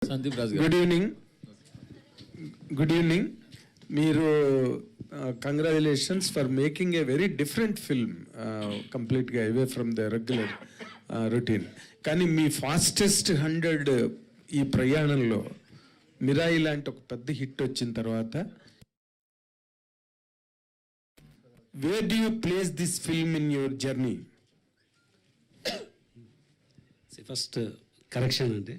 సందీప్ రాజ్ గారు. Good evening. Good evening. మీరు congratulations for making a very different film, కంప్లీట్గా away from the regular routine. కానీ మీ fastest 100 ఈ ప్రయాణంలో మిరాయి లాంటి ఒక పెద్ద హిట్ వచ్చిన తర్వాత where do you place this film in your journey? First correction అంటే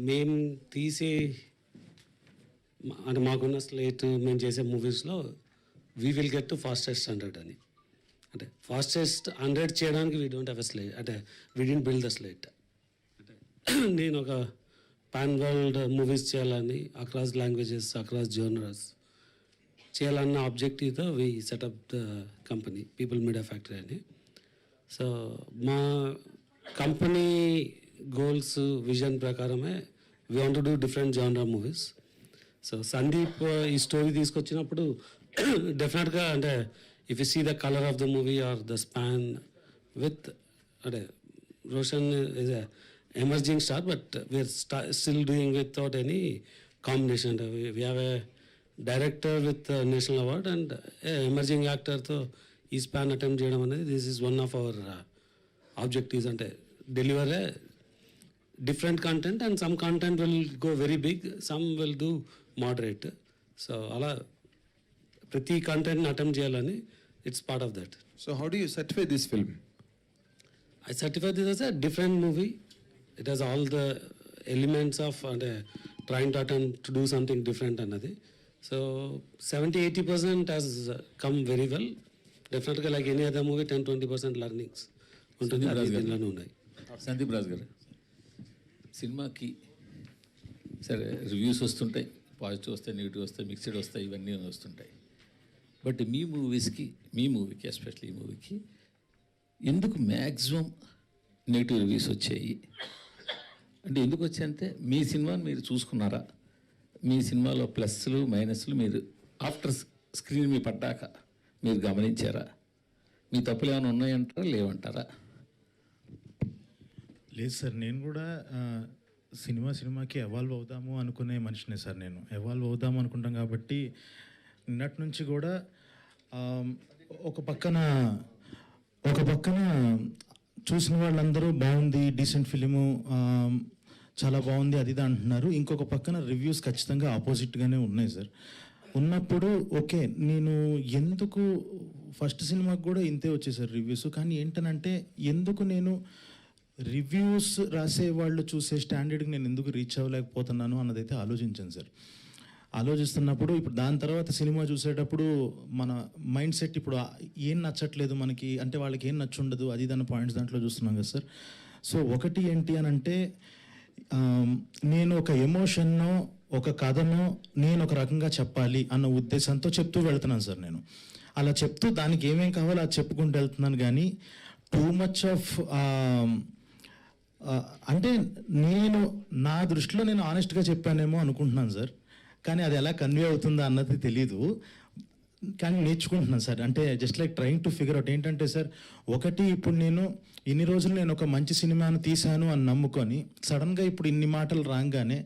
మేము తీసే అంటే మాకున్న స్లేట్ మేము చేసే మూవీస్లో we will get to fastest 100 అని. అంటే ఫాస్టెస్ట్ 100 చేయడానికి we don't have a slate, అంటే we don't build the slate. అంటే నేను ఒక పాన్ వరల్డ్ మూవీస్ చేయాలని, అక్రాస్ లాంగ్వేజెస్, అక్రాస్ జోనర్స్ చేయాలన్న ఆబ్జెక్టివ్తో we set up the company People Media Factory అని. సో మా కంపెనీ గోల్స్ విజన్ ప్రకారమే we want to do different genre movies. So Sandeep ఈ స్టోరీ తీసుకొచ్చినప్పుడు డెఫినెట్గా అంటే if you see the colour of the movie or the span with అంటే Roshan is a emerging star, but we are still doing without any combination. అంటే we have a director with national award and emerging యాక్టర్తో ఈ span attempt చేయడం అనేది this is one of our objectives. అంటే deliver a different content and some content will go very big, some will do moderate. So అలా ప్రతి కంటెంట్ని attempt చేయాలని it's part of that. So how do you certify this film? I certify this as a different movie. It has all the elements of trying to attempt to do something different another. So 70-80% has come very well. Definitely like any other movie 10-20% learnings ఉంటుంది. అది దీనిలోనే ఉన్నాయి. సందీప్ రాజ్ గారు, సినిమాకి సరే reviews వస్తుంటాయి, positive వస్తాయి, negative వస్తాయి, మిక్స్డ్ వస్తాయి, ఇవన్నీ వస్తుంటాయి. బట్ మీ మూవీకి ఎస్పెషల్లీ ఈ మూవీకి ఎందుకు మ్యాక్సిమం నెగిటివ్ రివ్యూస్ వచ్చాయి? అంటే ఎందుకు వచ్చాయంటే మీ సినిమాని మీరు చూసుకున్నారా? మీ సినిమాలో ప్లస్లు మైనస్లు మీరు ఆఫ్టర్ స్క్రీన్ మీ పడ్డాక మీరు గమనించారా? మీ తప్పులు ఏమైనా ఉన్నాయంటారా, లేవంటారా? లేదు సార్, నేను కూడా సినిమాకి ఎవాల్వ్ అవుదాము అనుకునే మనిషినే సార్. నేను ఎవాల్వ్ అవుదాము అనుకుంటాం కాబట్టి నిన్నటి నుంచి కూడా ఒక పక్కన చూసిన వాళ్ళందరూ బాగుంది, డీసెంట్ ఫిలిము, చాలా బాగుంది అది ఇది అంటున్నారు. ఇంకొక పక్కన రివ్యూస్ ఖచ్చితంగా ఆపోజిట్గానే ఉన్నాయి సార్. ఉన్నప్పుడు ఓకే, నేను ఎందుకు ఫస్ట్ సినిమాకి కూడా ఇంతే వచ్చేసారు రివ్యూస్. కానీ ఏంటనంటే ఎందుకు నేను రివ్యూస్ రాసే వాళ్ళు చూసే స్టాండర్డ్కి నేను ఎందుకు రీచ్ అవ్వలేకపోతున్నాను అన్నదైతే ఆలోచించాను సార్. ఆలోచిస్తున్నప్పుడు ఇప్పుడు దాని తర్వాత సినిమా చూసేటప్పుడు మన మైండ్ సెట్ ఇప్పుడు ఏం నచ్చట్లేదు మనకి, అంటే వాళ్ళకి ఏం నచ్చుండదు అది దాని పాయింట్స్ దాంట్లో చూస్తున్నాం కదా సార్. సో ఒకటి ఏంటి అని అంటే నేను ఒక ఎమోషన్నో ఒక కథనో నేను ఒక రకంగా చెప్పాలి అన్న ఉద్దేశంతో చెప్తూ వెళ్తున్నాను సార్. నేను అలా చెప్తూ దానికి ఏమేం కావాలో అది చెప్పుకుంటూ వెళ్తున్నాను. కానీ టూ మచ్ ఆఫ్ అంటే నేను నా దృష్టిలో నేను ఆనెస్ట్గా చెప్పానేమో అనుకుంటున్నాను సార్. కానీ అది ఎలా కన్వే అవుతుందో అన్నది తెలీదు. కానీ నేర్చుకుంటున్నాను సార్. అంటే just like trying to figure out ఏంటంటే సార్, ఒకటి ఇప్పుడు నేను ఇన్ని రోజులు నేను ఒక మంచి సినిమాను తీశాను అని నమ్ముకొని సడన్గా ఇప్పుడు ఇన్ని మాటలు రాగానే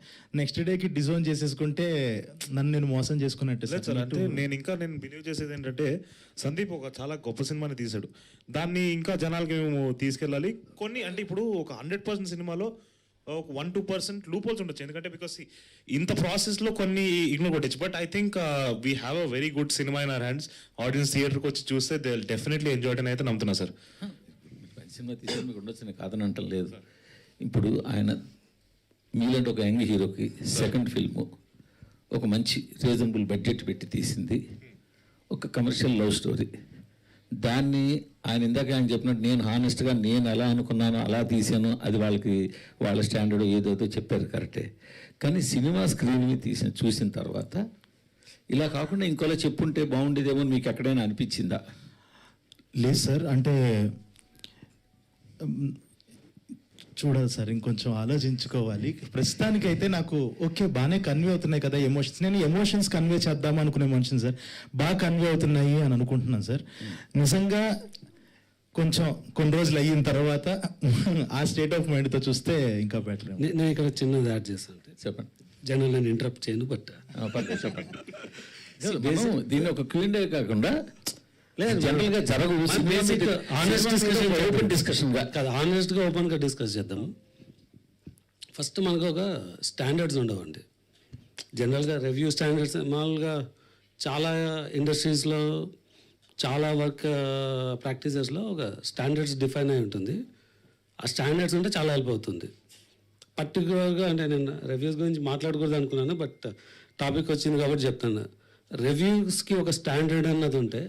నెక్స్ట్ డేకి డిజోన్ చేసేసుకుంటే నన్ను నేను మోసం చేసుకున్నట్టే సార్. అంటే నేను బిలీవ్ చేసేది ఏంటంటే సందీప్ ఒక చాలా గొప్ప సినిమాని తీశాడు, దాన్ని ఇంకా జనాలకి మేము తీసుకెళ్ళాలి. కొన్ని అంటే ఇప్పుడు ఒక 100% సినిమాలో ఒక 1-2% లూప్ హోల్స్ ఉండొచ్చు, ఎందుకంటే బికాస్ ఇంత ప్రాసెస్లో కొన్ని ఇగ్నోర్ కొట్టచ్చు. But I think we have a very good cinema in our hands. Audience థియేటర్కి వచ్చి చూస్తే దే విల్ డెఫినెట్లీ ఎంజాయ్ అని అయితే నమ్ముతున్నా సార్. సినిమా తీసేది మీకు ఉండొచ్చు, నేను కాదని అంటలేదు. ఇప్పుడు ఆయన మీలాంటి ఒక యంగ్ హీరోకి సెకండ్ ఫిల్ము ఒక మంచి రీజనబుల్ బడ్జెట్ పెట్టి తీసింది, ఒక కమర్షియల్ లవ్ స్టోరీ. దాన్ని ఆయన ఇందాక ఆయన చెప్పినట్టు నేను హానెస్ట్గా నేను ఎలా అనుకున్నానో అలా తీసాను, అది వాళ్ళకి వాళ్ళ స్టాండర్డ్ ఏదైతే చెప్పారు కరెక్టే. కానీ సినిమా స్క్రీన్ మీద చూసిన తర్వాత ఇలా కాకుండా ఇంకోలా చెప్పుంటే బాగుండేదేమో మీకు ఎక్కడైనా అనిపించిందా? లేదు సార్, అంటే చూడాలి సార్, ఇంకొంచెం ఆలోచించుకోవాలి. ప్రస్తుతానికైతే నాకు ఓకే బాగానే కన్వే అవుతున్నాయి కదా ఎమోషన్స్. నేను ఎమోషన్స్ కన్వే చేద్దాం అనుకునే మనిషిని సార్. బాగా కన్వే అవుతున్నాయి అని అనుకుంటున్నాను సార్. నిజంగా కొంచెం కొన్ని రోజులు అయిన తర్వాత ఆ స్టేట్ ఆఫ్ మైండ్తో చూస్తే ఇంకా బెటర్. నేను ఇక్కడ చిన్నది యాడ్ చేస్తాను. చెప్పండి. జనరల్ నేను ఇంటరప్ట్ చేయను, బట్ పర్లేదు, చెప్పండి. మనం దీన్ని ఒక క్యూఎండే కాకుండా జనరల్గా జరగవు ఓపెన్ డిస్కషన్ కాదు, ఆనెస్ట్గా ఓపెన్గా డిస్కస్ చేద్దాం. ఫస్ట్ మనకు ఒక స్టాండర్డ్స్ ఉండవండి. జనరల్గా రివ్యూ స్టాండర్డ్స్ మామూలుగా చాలా ఇండస్ట్రీస్లో చాలా వర్క్ ప్రాక్టీసెస్లో ఒక స్టాండర్డ్స్ డిఫైన్ అయి ఉంటుంది. ఆ స్టాండర్డ్స్ ఉంటే చాలా హెల్ప్ అవుతుంది. పర్టికులర్గా అంటే నేను రివ్యూస్ గురించి మాట్లాడకూడదు అనుకున్నాను, బట్ టాపిక్ వచ్చింది కాబట్టి చెప్తాను. రివ్యూస్కి ఒక స్టాండర్డ్ అన్నది ఉంటే,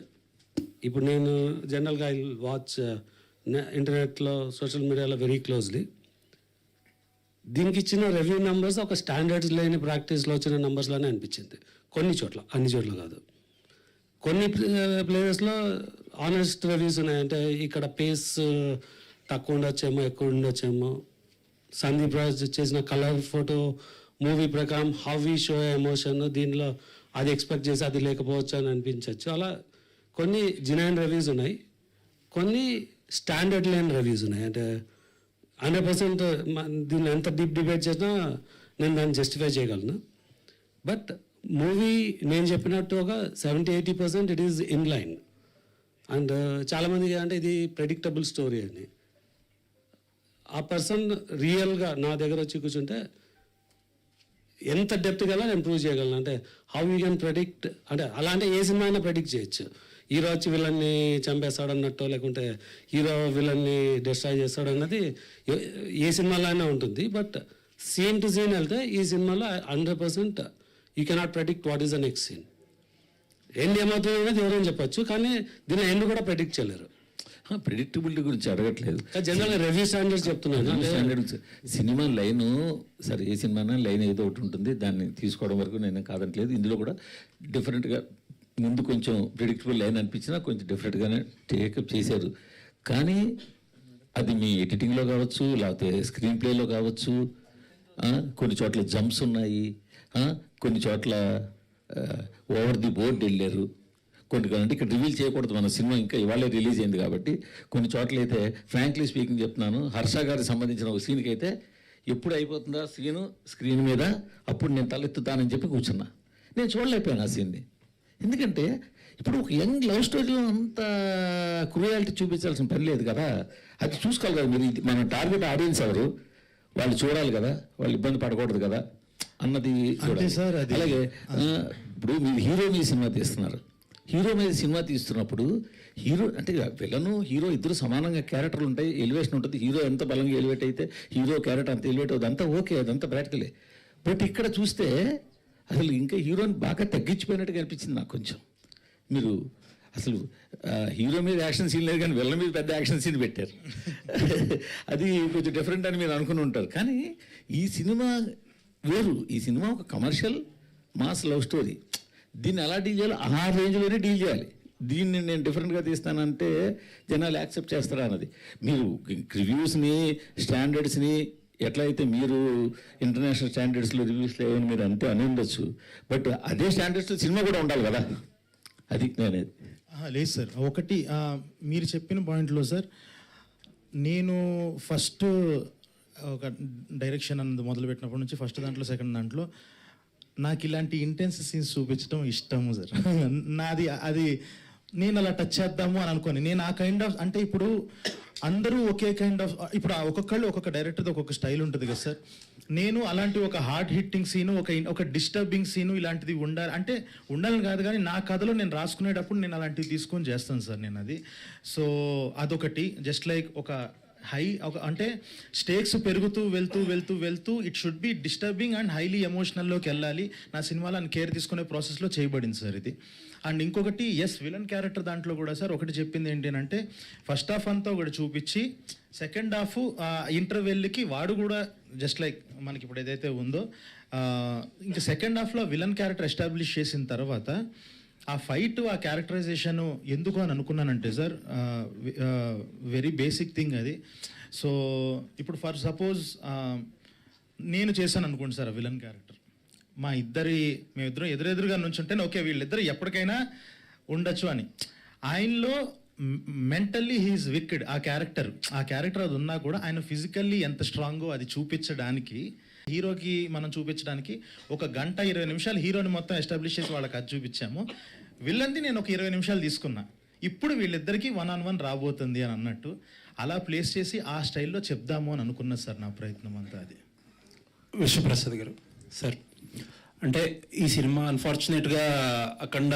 ఇప్పుడు నేను జనరల్గా ఐ వాచ్ ఇంటర్నెట్లో సోషల్ మీడియాలో వెరీ క్లోజ్లీ. దీనికి ఇచ్చిన రివ్యూ నెంబర్స్ ఒక స్టాండర్డ్స్ లేని ప్రాక్టీస్లో వచ్చిన నెంబర్స్లోనే అనిపించింది. కొన్ని చోట్ల, అన్ని చోట్ల కాదు. కొన్ని ప్లేసెస్లో ఆనెస్ట్ రివ్యూస్ ఉన్నాయి. అంటే ఇక్కడ పేస్ తక్కువ ఉండొచ్చేమో, ఎక్కువ ఉండొచ్చేమో. సందీప్ రాజ్ చేసిన కలర్ ఫోటో మూవీ ప్రకారం హౌ వి షో ఎమోషన్, దీనిలో అది ఎక్స్పెక్ట్ చేసి అది లేకపోవచ్చు అని అనిపించవచ్చు. అలా కొన్ని జినైన్ రివ్యూస్ ఉన్నాయి, కొన్ని స్టాండర్డ్ లేని రివ్యూస్ ఉన్నాయి. అంటే 100% దీన్ని ఎంత డీప్ డిబేట్ చేసినా నేను దాన్ని జస్టిఫై చేయగలను. బట్ మూవీ నేను చెప్పినట్టు ఒక 70-80% it is in line. And చాలామందికి అంటే ఇది ప్రెడిక్టబుల్ స్టోరీ అని. ఆ పర్సన్ రియల్గా నా దగ్గర వచ్చి కూర్చుంటే ఎంత డెప్త్ గల నేను ప్రూవ్ చేయగలను. అంటే హౌ యూ కెన్ ప్రెడిక్ట్, అంటే అలా అంటే ఏ సినిమా అయినా ప్రెడిక్ట్ చేయొచ్చు. హీరో వచ్చి విలన్ని చంపేస్తాడు అన్నట్టు, లేకుంటే హీరో విలన్ని డిస్ట్రాయ్ చేస్తాడు అన్నది ఏ సినిమాలో అయినా ఉంటుంది. బట్ సీన్ టు సీన్ వెళ్తే ఈ సినిమాలో 100% you cannot predict what is the next scene. End ఏమవుతుంది అనేది ఎవరైనా చెప్పచ్చు, కానీ దీని ఎండ్ కూడా ప్రెడిక్ట్ చేయలేరు. ప్రిడిక్టబిలిటీ గురించి అడగట్లేదు, జనరల్గా రివ్యూ స్టాండర్డ్స్ చెప్తున్నాను. స్టాండర్డ్స్ సినిమా లైను సరే, ఏ సినిమా లైన్ ఏదో ఒకటి ఉంటుంది, దాన్ని తీసుకోవడం వరకు నేను కాదట్లేదు. ఇందులో కూడా డిఫరెంట్గా ముందు కొంచెం ప్రిడిక్టబుల్ లైన్ అనిపించినా కొంచెం డిఫరెంట్గానే టేకప్ చేశారు. కానీ అది మీ ఎడిటింగ్లో కావచ్చు, లేకపోతే స్క్రీన్ ప్లేలో కావచ్చు, కొన్ని చోట్ల జంప్స్ ఉన్నాయి, కొన్ని చోట్ల ఓవర్ ది బోర్డ్ వెళ్ళారు. కొన్ని అంటే ఇక్కడ రివీల్ చేయకూడదు, మన సినిమా ఇంకా ఇవాళే రిలీజ్ అయింది కాబట్టి. కొన్ని చోట్ల అయితే ఫ్రాంక్లీ స్పీకింగ్ చెప్తున్నాను, హర్ష గారికి సంబంధించిన ఒక సీన్కి అయితే ఎప్పుడు అయిపోతుందా సీను స్క్రీన్ మీద అప్పుడు నేను తలెత్తుతానని చెప్పి కూర్చున్నా. నేను చూడలేకపోయాను ఆ సీన్ని. ఎందుకంటే ఇప్పుడు ఒక యంగ్ లవ్ స్టోరీలో అంత క్రూయాలిటీ చూపించాల్సిన పని లేదు కదా. అది చూసుకోవాలి కదా మీరు. మన టార్గెట్ ఆడియన్స్ ఎవరు, వాళ్ళు చూడాలి కదా, వాళ్ళు ఇబ్బంది పడకూడదు కదా అన్నది చూడాలి. అలాగే ఇప్పుడు మీరు హీరో మీద సినిమా తీస్తున్నారు, హీరో మీద సినిమా తీస్తున్నప్పుడు హీరో అంటే విలను హీరో ఇద్దరు సమానంగా క్యారెక్టర్లు ఉంటాయి, ఎలివేషన్ ఉంటుంది. హీరో ఎంత బలంగా ఎలివేట్ అయితే హీరో క్యారెక్టర్ అంత ఎలివేట్ అవుతుంది, అంతా ఓకే, అదంతా ప్రాక్టికలే. బట్ ఇక్కడ చూస్తే అసలు ఇంకా హీరోని బాగా తగ్గించిపోయినట్టుగా అనిపించింది నాకు కొంచెం. మీరు అసలు హీరో మీద యాక్షన్ సీన్ లేదు కానీ విలన్ మీద పెద్ద యాక్షన్ సీన్ పెట్టారు. అది కొంచెం డిఫరెంట్ అని మీరు అనుకుని ఉంటారు. కానీ ఈ సినిమా వేరు, ఈ సినిమా ఒక కమర్షియల్ మాస్ లవ్ స్టోరీ. దీన్ని ఎలా డీల్ చేయాలో ఆ రేంజ్లోనే డీల్ చేయాలి. దీన్ని నేను డిఫరెంట్గా తీస్తానంటే జనాలు యాక్సెప్ట్ చేస్తారా అన్నది. మీరు రివ్యూస్ని స్టాండర్డ్స్ని ఎట్లయితే మీరు ఇంటర్నేషనల్ స్టాండర్డ్స్లో రివ్యూస్ లేవని మీరు అంతే అని ఉండొచ్చు, బట్ అదే స్టాండర్డ్స్లో సినిమా కూడా ఉండాలి కదా. అది నేనేది లేదు సార్. ఒకటి మీరు చెప్పిన పాయింట్లో సార్, నేను ఫస్ట్ ఒక డైరెక్షన్ అన్నది మొదలుపెట్టినప్పటి నుంచి ఫస్ట్ దాంట్లో సెకండ్ దాంట్లో నాకు ఇలాంటి ఇంటెన్స్ సీన్స్ చూపించడం ఇష్టము సార్. నాది అది నేను అలా టచ్ చేద్దాము అని అనుకోని నేను ఆ కైండ్ ఆఫ్, అంటే ఇప్పుడు అందరూ ఒకే కైండ్ ఆఫ్, ఇప్పుడు ఒక్కొక్కళ్ళు ఒక్కొక్క డైరెక్టర్ది ఒక్కొక్క స్టైల్ ఉంటుంది కదా సార్. నేను అలాంటి ఒక హార్డ్ హిట్టింగ్ సీను, ఒక డిస్టర్బింగ్ సీను ఇలాంటిది ఉండాలి అంటే ఉండాలని కాదు, కానీ నా కథలో నేను రాసుకునేటప్పుడు నేను అలాంటివి తీసుకొని చేస్తాను సార్ నేను అది. సో అదొకటి. జస్ట్ లైక్ ఒక అంటే స్టేక్స్ పెరుగుతూ వెళ్తూ it should be disturbing and highly ఎమోషనల్లోకి వెళ్ళాలి. నా సినిమాలో అని కేర్ తీసుకునే ప్రాసెస్లో చేయబడింది సార్ ఇది. అండ్ ఇంకొకటి విలన్ క్యారెక్టర్ దాంట్లో కూడా సార్ ఒకటి చెప్పింది ఏంటంటే ఫస్ట్ హాఫ్ అంతా ఒకటి చూపించి సెకండ్ హాఫ్ ఇంటర్వెల్కి వాడు కూడా జస్ట్ లైక్ మనకి ఇప్పుడు ఏదైతే ఉందో ఇంకా సెకండ్ హాఫ్లో విలన్ క్యారెక్టర్ ఎస్టాబ్లిష్ చేసిన తర్వాత ఆ ఫైట్, ఆ క్యారెక్టరైజేషన్ ఎందుకు అని అనుకున్నానంటే సార్ వెరీ బేసిక్ థింగ్ అది. సో ఇప్పుడు ఫర్ సపోజ్ నేను చేశాను అనుకోండి సార్ ఆ విలన్ క్యారెక్టర్, మేమిద్దరం ఎదురెదురుగా నుంచుంటే ఓకే వీళ్ళిద్దరు ఎప్పటికైనా ఉండొచ్చు అని. ఆయనలో మెంటల్లీ హీఈస్ విక్డ్. ఆ క్యారెక్టర్ అది ఉన్నా కూడా ఆయన ఫిజికల్లీ ఎంత స్ట్రాంగో అది చూపించడానికి, హీరోకి మనం చూపించడానికి 1 గంట 20 నిమిషాలు హీరోని మొత్తం ఎస్టాబ్లిష్ చేసి వాళ్ళకి అది చూపించాము. విలన్ది నేను ఒక 20 నిమిషాలు తీసుకున్నా. ఇప్పుడు వీళ్ళిద్దరికీ 1-on-1 రాబోతుంది అని అన్నట్టు అలా ప్లేస్ చేసి ఆ స్టైల్లో చెప్దాము అని అనుకున్నా సార్. నా ప్రయత్నం అంతా అది. విశ్వప్రసాద్ గారు సార్, అంటే ఈ సినిమా అన్ఫార్చునేట్గా అఖండ